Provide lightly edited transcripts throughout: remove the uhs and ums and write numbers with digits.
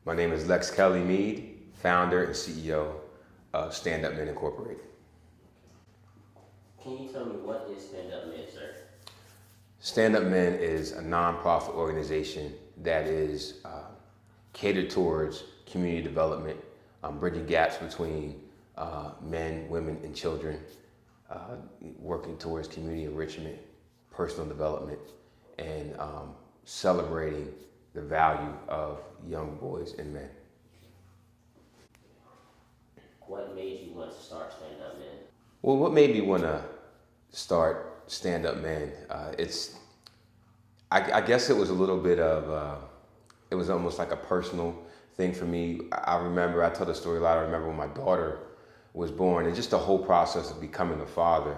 My name is Lex Kelly Mead, founder and CEO of Stand Up Men Incorporated. Can you tell me what is Stand Up Men, sir? Stand Up Men is a nonprofit organization that is catered towards community development, bridging gaps between men, women, and children, working towards community enrichment, personal development, and celebrating the value of young boys and men. What made you want to start Stand Up Men? Well, what made me want to start Stand Up Men? I guess it was a little bit of, it was almost like a personal thing for me. I remember, I tell the story a lot, I remember when my daughter was born and just the whole process of becoming a father.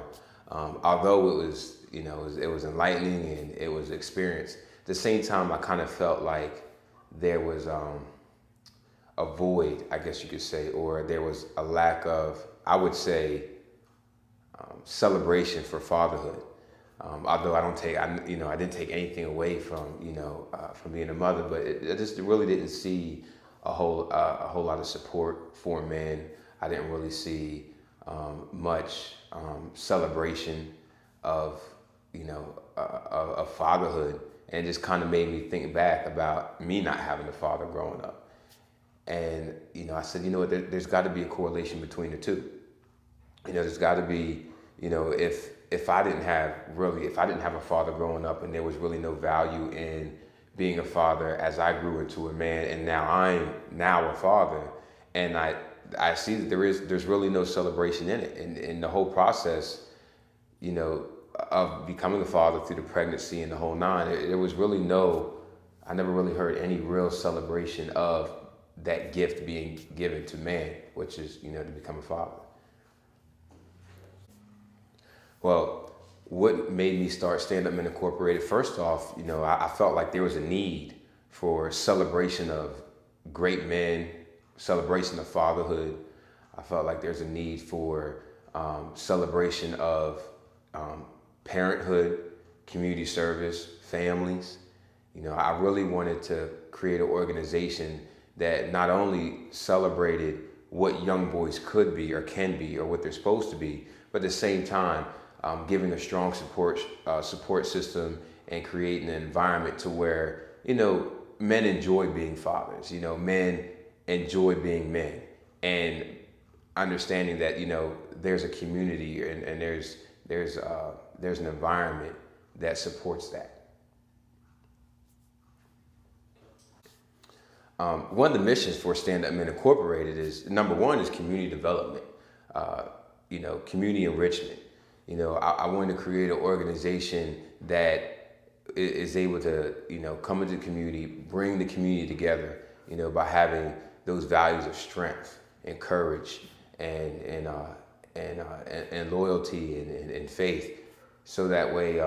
Although it was, it was enlightening and it was experience, at the same time, I kind of felt like there was a void, I guess you could say, or there was a lack of, I would say, celebration for fatherhood. Although I didn't take anything away from, from being a mother, but I just really didn't see a whole lot of support for men. I didn't really see much celebration of, of fatherhood, and it just kind of made me think back about me not having a father growing up. And, I said, there's got to be a correlation between the two. There's got to be, if I didn't have a father growing up and there was really no value in being a father as I grew into a man, and now I'm now a father, and I see that there's really no celebration in it. And the whole process, of becoming a father through the pregnancy and the whole nine, there was really I never really heard any real celebration of that gift being given to man, which is, to become a father. Well, what made me start Stand Up Men Incorporated? First off, I felt like there was a need for celebration of great men, celebration of fatherhood. I felt like there's a need for celebration of parenthood, community service, families. I really wanted to create an organization that not only celebrated what young boys could be or can be or what they're supposed to be, but at the same time, giving a strong support system and creating an environment to where, men enjoy being fathers, men enjoy being men, and understanding that, there's a community and there's an environment that supports that. One of the missions for Stand Up Men Incorporated is, number one, is community development, community enrichment. I wanted to create an organization that is able to, come into the community, bring the community together, by having those values of strength and courage and loyalty and faith, so that way,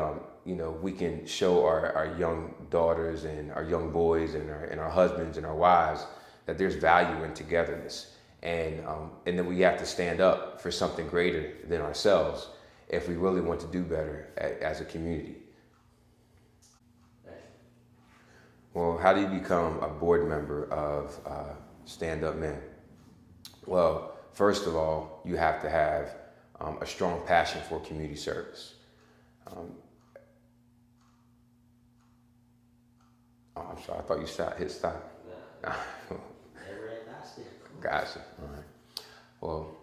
we can show our young daughters and our young boys and our husbands and our wives that there's value in togetherness, and then we have to stand up for something greater than ourselves if we really want to do better as a community. Well, how do you become a board member of Stand Up Men? Well, first of all, you have to have a strong passion for community service. I'm sorry, I thought you hit stop. No. Gotcha. All right. Well,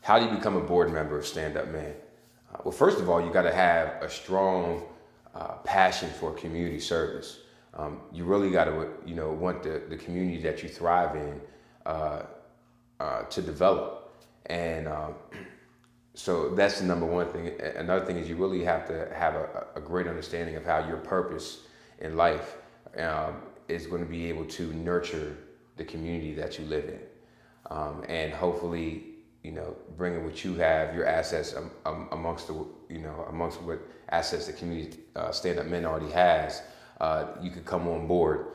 how do you become a board member of Stand Up Men? Well, first of all, you got to have a strong passion for community service. You really got to, want the community that you thrive in to develop. And so that's the number one thing. Another thing is you really have to have a great understanding of how your purpose in life is going to be able to nurture the community that you live in. And hopefully, bringing what you have, your assets amongst what assets the community Stand Up Men already has, you could come on board,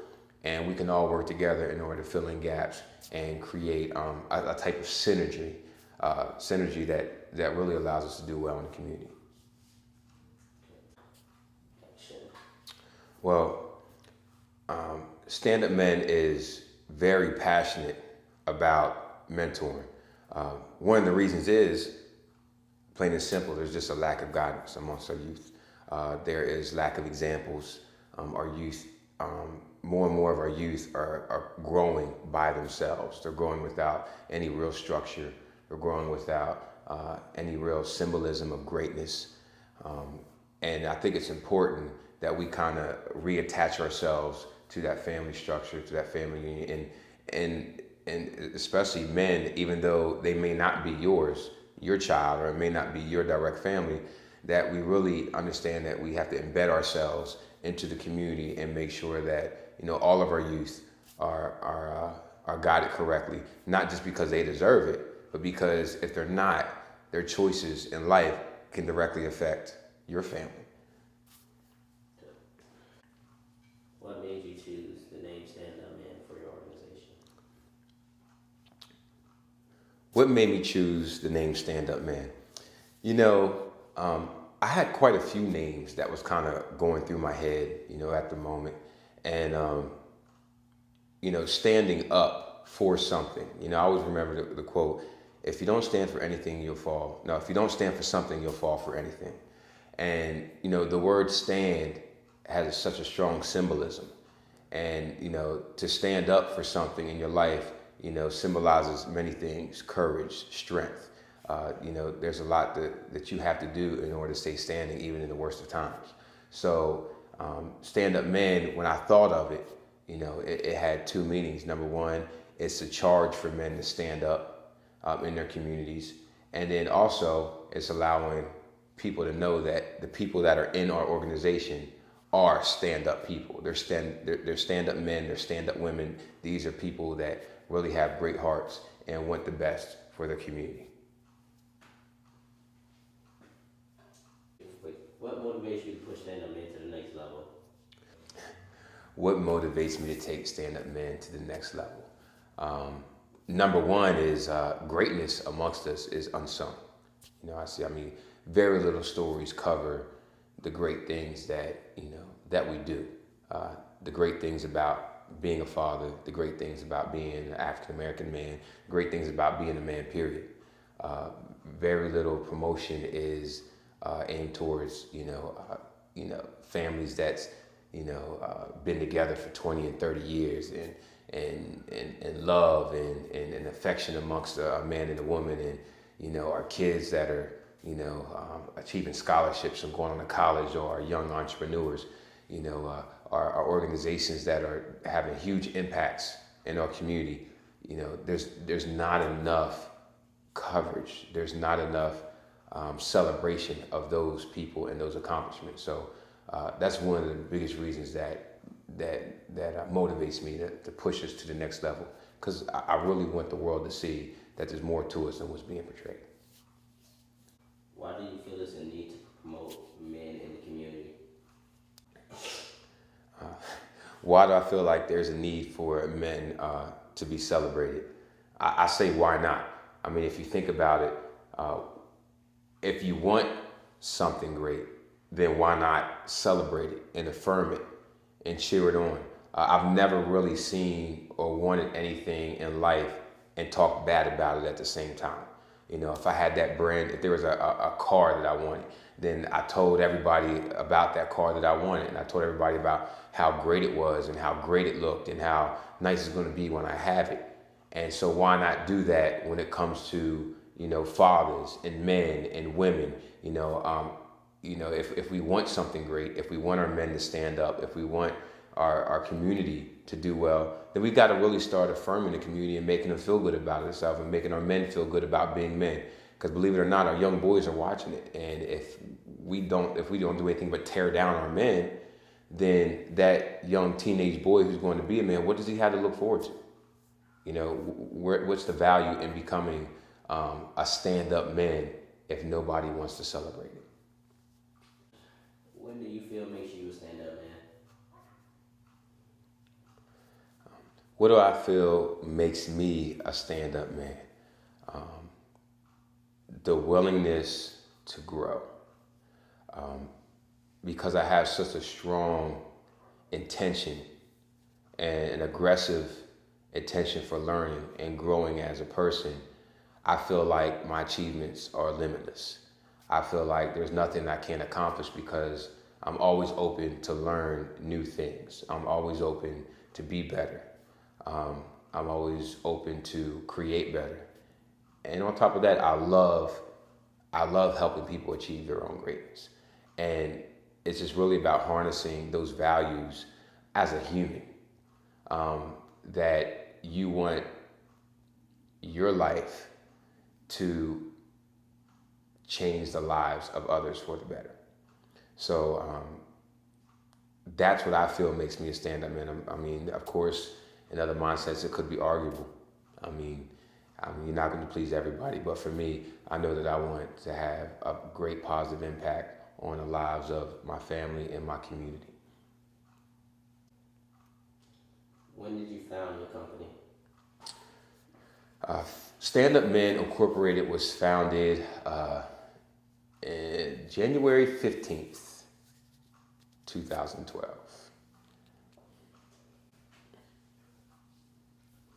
and we can all work together in order to fill in gaps and create a type of synergy that really allows us to do well in the community. Well, Stand Up Men is very passionate about mentoring. One of the reasons is, plain and simple, there's just a lack of guidance amongst our youth. There is lack of examples. Our youth, more and more of our youth are growing by themselves. They're growing without any real structure. They're growing without any real symbolism of greatness. And I think it's important that we kind of reattach ourselves to that family structure, to that family union, and especially men, even though they may not be yours, your child, or it may not be your direct family, that we really understand that we have to embed ourselves into the community and make sure that all of our youth are guided correctly, not just because they deserve it, but because if they're not, their choices in life can directly affect your family. What made you choose the name Stand Up Man for your organization? What made me choose the name Stand Up Man? I had quite a few names that was kind of going through my head, at the moment. And, standing up for something. I always remember the quote, if you don't stand for anything, you'll fall. No, if you don't stand for something, you'll fall for anything. And, the word stand has such a strong symbolism. And, to stand up for something in your life, symbolizes many things: courage, strength. There's a lot that you have to do in order to stay standing, even in the worst of times. So, Stand Up Man, when I thought of it, it had two meanings. Number one, it's a charge for men to stand up in their communities. And then also, it's allowing people to know that the people that are in our organization are stand-up people. They're stand-up men, they're stand-up women. These are people that really have great hearts and want the best for their community. What motivates you to push Stand Up Man to the next level? What motivates me to take Stand Up Man to the next level? Number one is greatness amongst us is unsung. Very little stories cover the great things that we do. The great things about being a father, the great things about being an African American man, great things about being a man, period. Very little promotion is aimed towards, families that's, been together for 20 and 30 years and love and affection amongst a man and a woman, and, our kids that are, achieving scholarships and going on to college, or our young entrepreneurs, our organizations that are having huge impacts in our community. There's not enough coverage. There's not enough celebration of those people and those accomplishments. So that's one of the biggest reasons that motivates me to push us to the next level, because I really want the world to see that there's more to us than what's being portrayed. Why do you feel there's a need to promote men in the community? Why do I feel like there's a need for men to be celebrated? I say, why not? If you think about it, if you want something great, then why not celebrate it and affirm it and cheer it on? I've never really seen or wanted anything in life and talked bad about it at the same time. If I had that brand, if there was a car that I wanted, then I told everybody about that car that I wanted, and I told everybody about how great it was and how great it looked and how nice it's going to be when I have it. And so why not do that when it comes to, fathers and men and women? If we want something great, if we want our men to stand up, if we want our community to do well, then we got to really start affirming the community and making them feel good about itself and making our men feel good about being men. Because believe it or not, our young boys are watching it, and if we don't do anything but tear down our men, then that young teenage boy who's going to be a man, what does he have to look forward to? What's the value in becoming a stand-up man if nobody wants to celebrate it? What do you feel makes you a stand-up man? What do I feel makes me a stand-up man? The willingness to grow. Because I have such a strong intention and an aggressive intention for learning and growing as a person, I feel like my achievements are limitless. I feel like there's nothing I can't accomplish because I'm always open to learn new things. I'm always open to be better. I'm always open to create better. And on top of that, I love helping people achieve their own greatness. And it's just really about harnessing those values as a human, that you want your life to change the lives of others for the better. So that's what I feel makes me a stand-up man. I mean, of course, in other mindsets, it could be arguable. I mean, you're not going to please everybody, but for me, I know that I want to have a great positive impact on the lives of my family and my community. When did you found your company? Stand Up Men Incorporated was founded January 15th, 2012.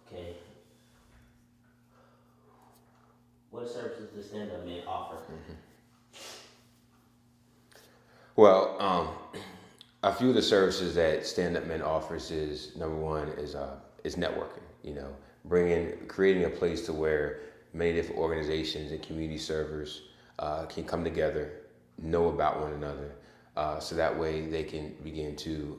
Okay. What services does Stand Up Men offer? Well, a few of the services that Stand Up Men offers is number one is networking. You know, creating a place to where many different organizations and community servers can come together, know about one another, so that way they can begin to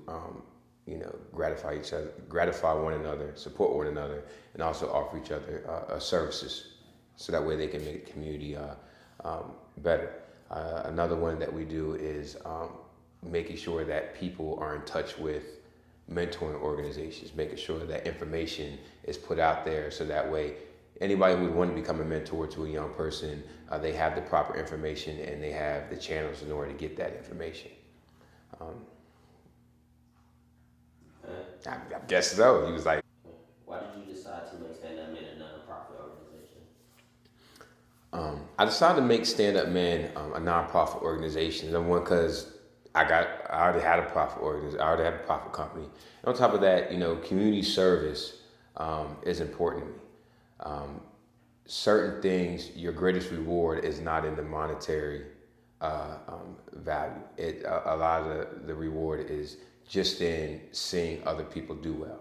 gratify one another, support one another, and also offer each other services, so that way they can make the community better. Another one that we do is making sure that people are in touch with mentoring organizations, making sure that information is put out there so that way anybody who would want to become a mentor to a young person, they have the proper information and they have the channels in order to get that information. I guess so. He was like, Why did you decide to make Stand Up Men a nonprofit organization? I decided to make Stand Up Men a nonprofit organization. Number one, because I already had a profit organization. I already had a profit company. And on top of that, community service is important to me. Certain things, your greatest reward is not in the monetary value. A lot of the reward is just in seeing other people do well.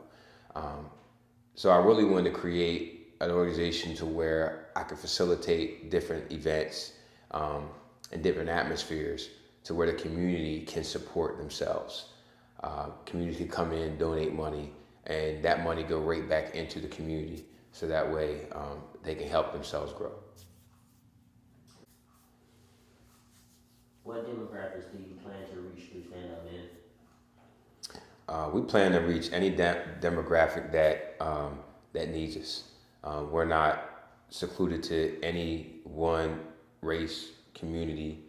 So I really wanted to create an organization to where I could facilitate different events and different atmospheres to where the community can support themselves. Community can come in, donate money, and that money go right back into the community. So that way they can help themselves grow. What demographics do you plan to reach through Stand Up Men? We plan to reach any demographic that needs us. We're not secluded to any one race, community,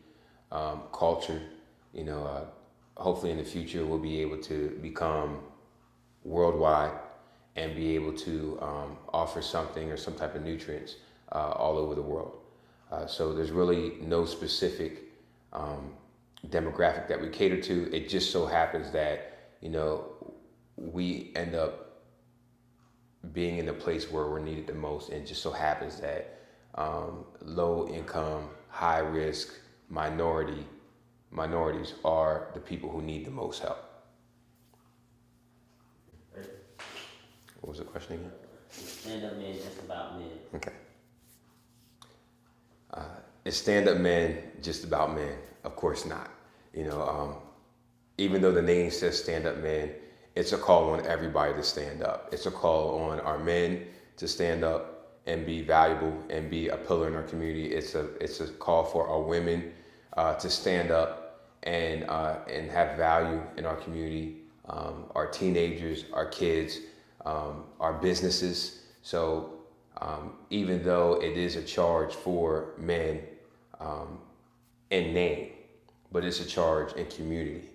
culture. Hopefully in the future we'll be able to become worldwide and be able to offer something or some type of nutrients all over the world. So there's really no specific demographic that we cater to. It just so happens that, we end up being in a place where we're needed the most. And it just so happens that low income, high risk, minorities are the people who need the most help. What was the question again? Stand Up Men just about men. Okay. Is Stand Up Men just about men? Of course not. Even though the name says Stand Up Men, it's a call on everybody to stand up. It's a call on our men to stand up and be valuable and be a pillar in our community. It's a call for our women to stand up and have value in our community. Our teenagers, our kids, our businesses. So even though it is a charge for men in name, but it's a charge in community.